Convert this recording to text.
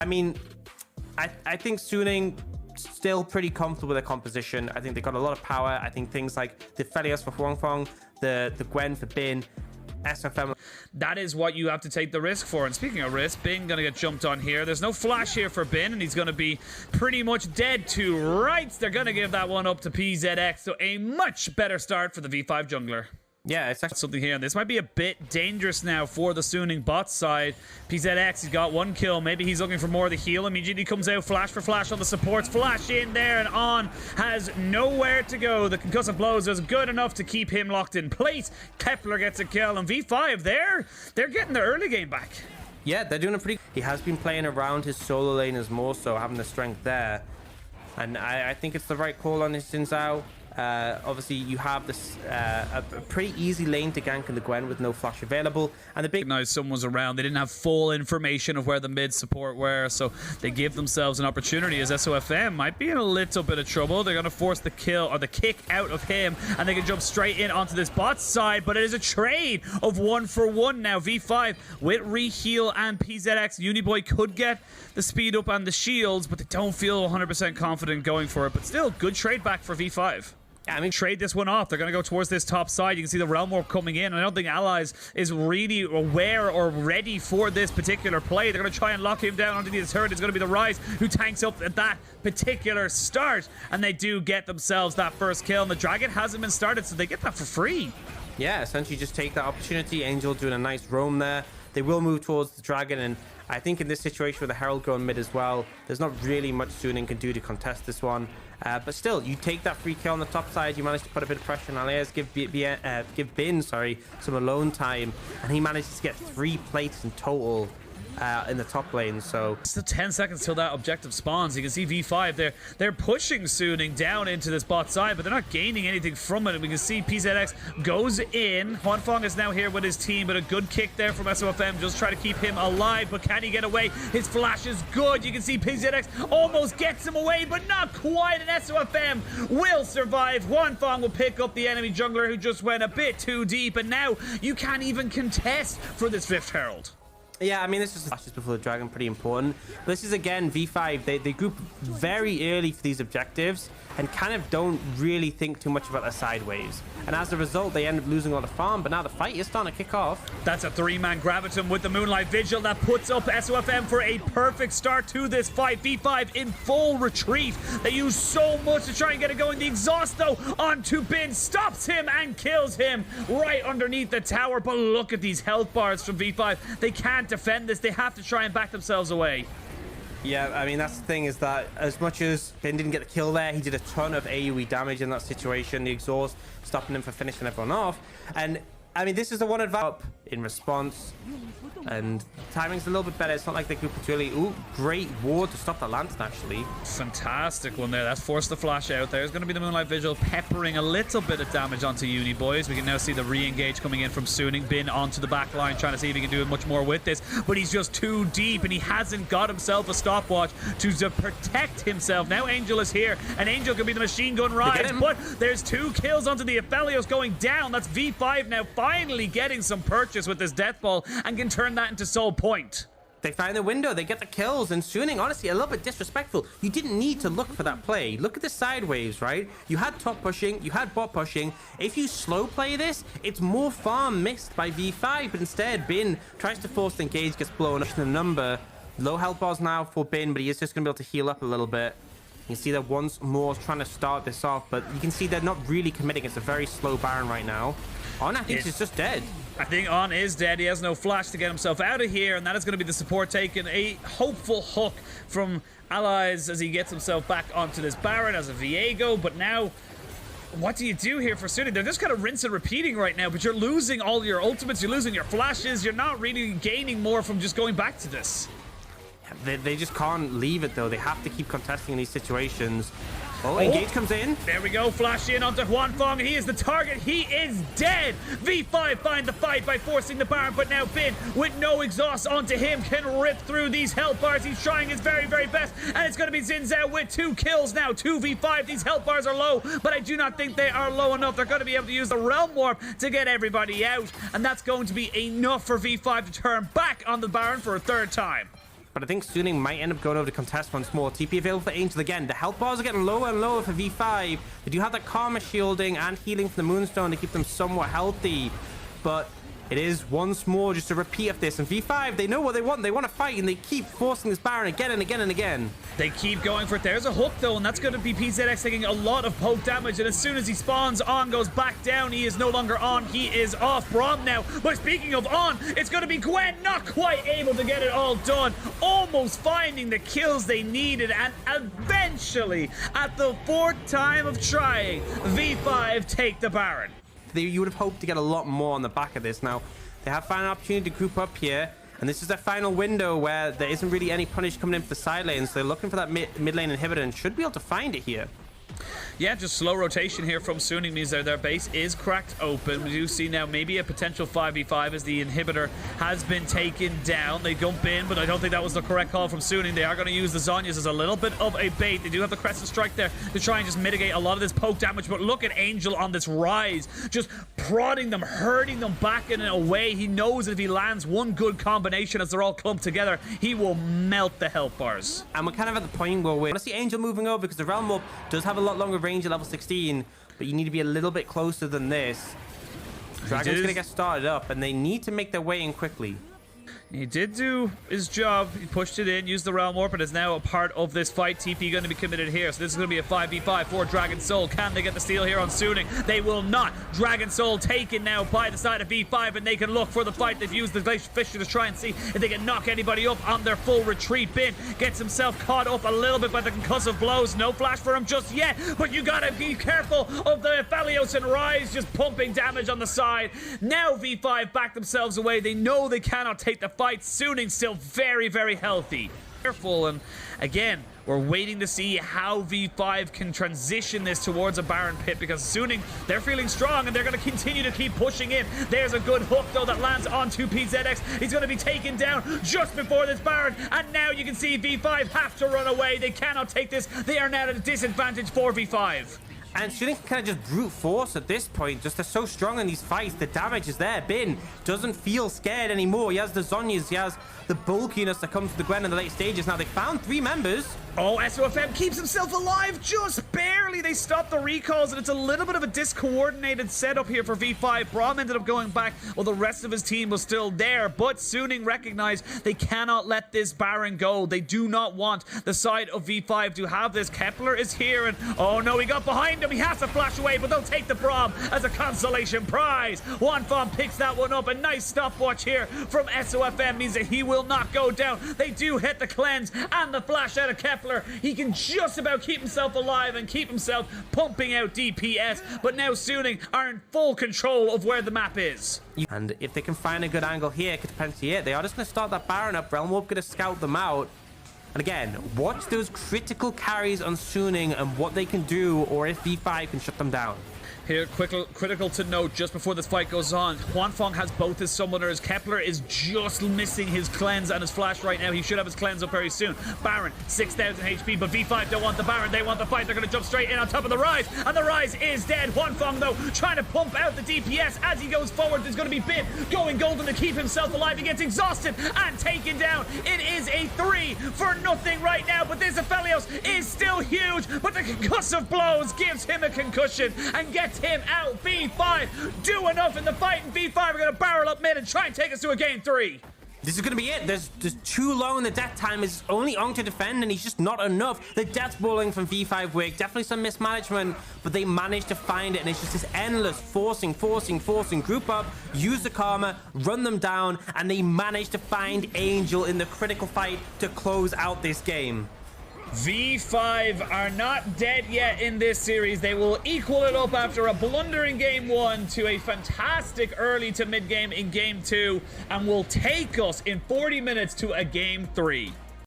I mean, I think Suning still pretty comfortable with their composition. I think they got a lot of power. I think things like the Felios for Huangfeng, the Gwen for Bin, SFM. That is what you have to take the risk for. And speaking of risk, Bin gonna get jumped on here. There's no flash here for Bin, and he's gonna be pretty much dead to rights. They're gonna give that one up to PZX. So a much better start for the V5 jungler. Yeah, it's actually Something here. This might be a bit dangerous now for the Suning bot side. PZX, he's got 1 kill. Maybe he's looking for more of the heal. Immediately comes out, flash for flash on the supports. Flash in there, and On has nowhere to go. The concussive blows is good enough to keep him locked in place. Kepler gets a kill, and V5, they're getting their early game back. yeah, they're doing a pretty. He has been playing around his solo lane as more so, having the strength there, and I think it's the right call on his Xin Zhao. Obviously, you have this a pretty easy lane to gank in the Gwen with no flash available, and the big. Now someone's around. They didn't have full information of where the mid support were, so they give themselves an opportunity as SOFM might be in a little bit of trouble. They're going to force the kill or the kick out of him, and they can jump straight in onto this bot side, but it is a trade of 1-for-1 now. V5 with reheal and PZX. Uniboy could get the speed up and the shields, but they don't feel 100% confident going for it, but still good trade back for V5. I mean, Trade this one off. They're going to go towards this top side. You can see the Realm Warp coming in. I don't think Allies is really aware or ready for this particular play. They're going to try and lock him down underneath the turret. It's going to be the Rise who tanks up at that particular start. And they do get themselves that first kill. And the Dragon hasn't been started, so they get that for free. yeah, essentially just take that opportunity. Angel doing a nice roam there. They will move towards the Dragon, and I think in this situation with the Herald going mid as well, there's not really much Suning can do to contest this one. But still, you take that free kill on the top side. You manage to put a bit of pressure on Alias, give Bin some alone time, and he manages to get 3 plates in total in the top lane. So Still 10 seconds till that objective spawns. You can see V5 they're pushing Suning down into this bot side, but they're not gaining anything from it. And we can see PZX goes in. Huanfeng is now here with his team, but a good kick there from SOFM, just try to keep him alive. But can he get away? His flash is good. You can see PZX almost gets him away, but not quite. And SOFM will survive. Huanfeng will pick up the enemy jungler who just went a bit too deep, and now you can't even contest for this 5th Herald. yeah, I mean, this is flashes before the Dragon, pretty important. But this is, again, V5. They group very early for these objectives and kind of don't really think too much about their side waves. And as a result, they end up losing a lot of farm. But now the fight is starting to kick off. That's a 3-man Graviton with the Moonlight Vigil that puts up SOFM for a perfect start to this fight. V5 in full retreat. They use so much to try and get it going. The exhaust, though, onto Bin, stops him and kills him right underneath the tower. But look at these health bars from V5. They can't defend this. They have to try and back themselves away. Yeah, I mean, that's the thing, is that as much as Bin didn't get the kill there, he did a ton of AoE damage in that situation. The exhaust stopping him from finishing everyone off. And I mean, this is the one advantage in response, and timing's a little bit better. It's not like they group too early. Ooh, great ward to stop the Lantern, actually. Fantastic one there. That's forced the flash out. There's going to be the Moonlight Vigil peppering a little bit of damage onto Uni Boys. We can now see the re-engage coming in from Suning. Bin onto the back line, trying to see if he can do much more with this, but he's just too deep, and he hasn't got himself a stopwatch to protect himself. Now Angel is here, and Angel can be the machine gun Rise, but there's 2 kills onto the Aphelios going down. That's V5 now finally getting some purchase with this Death Ball and can turn that into Soul Point. They find the window, they get the kills, and Suning, honestly, a little bit disrespectful. You didn't need to look for that play. Look at the sideways, right? You had top pushing, you had bot pushing. If you slow play this, it's more farm missed by V5, but instead, Bin tries to force the engage, gets blown up to the number. Low health bars now for Bin, but he is just going to be able to heal up a little bit. You can see that once more trying to start this off, but you can see they're not really committing. It's a very slow Baron right now. On, I think he's just dead. I think On is dead. He has no flash to get himself out of here, and that is going to be the support taking a hopeful hook from Allies as he gets himself back onto this Baron as a Viego. But now, what do you do here for Suning? They're just kind of rinse and repeating right now, but you're losing all your ultimates, you're losing your flashes, you're not really gaining more from just going back to this. They just can't leave it, though. They have to keep contesting in these situations. Oh, engage comes in. There we go. Flash in onto Huanfeng. He is the target. He is dead. V5 find the fight by forcing the Baron, but now Bin, with no exhaust onto him, can rip through these health bars. He's trying his very, very best, and it's going to be Xin Zhao with 2 kills now. 2v5. These health bars are low, but I do not think they are low enough. They're going to be able to use the Realm Warp to get everybody out, and that's going to be enough for V5 to turn back on the Baron for a 3rd time. but I think Suning might end up going over to contest once more. TP available for Angel again. The health bars are getting lower and lower for V5. They do have that Karma shielding and healing from the Moonstone to keep them somewhat healthy, but it is once more just a repeat of this. And V5, they know what they want. They want to fight, and they keep forcing this Baron again and again and again. They keep going for it. There's a hook, though, and that's going to be PZX taking a lot of poke damage. And as soon as he spawns, On goes back down. He is no longer on. He is off Braum now. But speaking of On, it's going to be Gwen. Not quite able to get it all done. Almost finding the kills they needed. And eventually, at the 4th time of trying, V5 take the Baron. You would have hoped to get a lot more on the back of this. Now, they have found an opportunity to group up here, and this is their final window where there isn't really any punish coming in for the side lane, so they're looking for that mid lane inhibitor and should be able to find it here. Yeah, just slow rotation here from SUNING means their base is cracked open. We do see now maybe a potential 5v5 as the inhibitor has been taken down. They jump in, but I don't think that was the correct call from SUNING. They are going to use the Zhonya's as a little bit of a bait. They do have the Crescent Strike there to try and just mitigate a lot of this poke damage, but look at Angel on this rise, just prodding them, hurting them back in a way. He knows if he lands one good combination as they're all clumped together, he will melt the health bars. And we're kind of at the point where we want to see Angel moving over because the Realm Warp does have a lot longer range at level 16, but you need to be a little bit closer than this. Dragon's going to get started up, and they need to make their way in quickly. He did do his job. He pushed it in, used the Realm Warp, and is now a part of this fight. TP going to be committed here, so this is going to be a 5v5 for Dragon Soul. Can they get the steal here on SUNING? They will not. Dragon Soul taken now by the side of V5, and they can look for the fight. They've used the Fisher to try and see if they can knock anybody up on their full retreat. Bin gets himself caught up a little bit by the concussive blows. No flash for him just yet, but you gotta be careful of the Aphelios and Rise just pumping damage on the side. Now V5 back themselves away. They know they cannot take the fight. SUNING still very, very healthy. Careful, and again, we're waiting to see how V5 can transition this towards a Baron pit, because SUNING, they're feeling strong and they're going to continue to keep pushing in. There's a good hook, though, that lands onto PZX. He's going to be taken down just before this Baron, and now you can see V5 have to run away. They cannot take this. They are now at a disadvantage for V5. And SUNING can kind of just brute force at this point. Just they're so strong in these fights. The damage is there. Bin doesn't feel scared anymore. He has the Zhonya's. He has the bulkiness that comes to the Gwen in the late stages. Now they found 3 members. Oh, SOFM keeps himself alive just barely. They stopped the recalls, and it's a little bit of a discoordinated setup here for V5. Braum ended up going back while the rest of his team was still there, but SUNING recognized they cannot let this Baron go. They do not want the side of V5 to have this. Kepler is here, and oh no, he got behind him. He has to flash away, but they'll take the Braum as a consolation prize. Wanfam picks that one up. A nice stopwatch here from SOFM means that he will not go down. They do hit the cleanse and the flash out of Kepler. He can just about keep himself alive and keep himself pumping out DPS, but now SUNING are in full control of where the map is. And if they can find a good angle here, it could potentially it. They are just going to start that Baron up. Realm Warp going to scout them out. And again, watch those critical carries on SUNING and what they can do, or if V5 can shut them down. Here, critical to note, just before this fight goes on, Huanfeng has both his summoners. Kepler is just missing his cleanse and his flash right now. He should have his cleanse up very soon. Baron, 6,000 HP, but V5 don't want the Baron. They want the fight. They're going to jump straight in on top of the Rise, and the Rise is dead. Huanfeng, though, trying to pump out the DPS as he goes forward. There's going to be Bin going golden to keep himself alive. He gets exhausted and taken down. It is a 3 for nothing right now, but this Aphelios is still huge, but the concussive blows gives him a concussion and gets him out. V5 do enough in the fight, and V5 are going to barrel up mid and try and take us to a game 3. This is going to be it. There's too long. The death time is only on to defend, and he's just not enough. The death balling from V5 Wig, definitely some mismanagement, but they managed to find it, and it's just this endless forcing, group up, use the Karma, run them down, and they managed to find Angel in the critical fight to close out this game. V5 are not dead yet in this series. They will equal it up after a blunder in game 1 to a fantastic early to mid game in game 2, and will take us in 40 minutes to a game 3.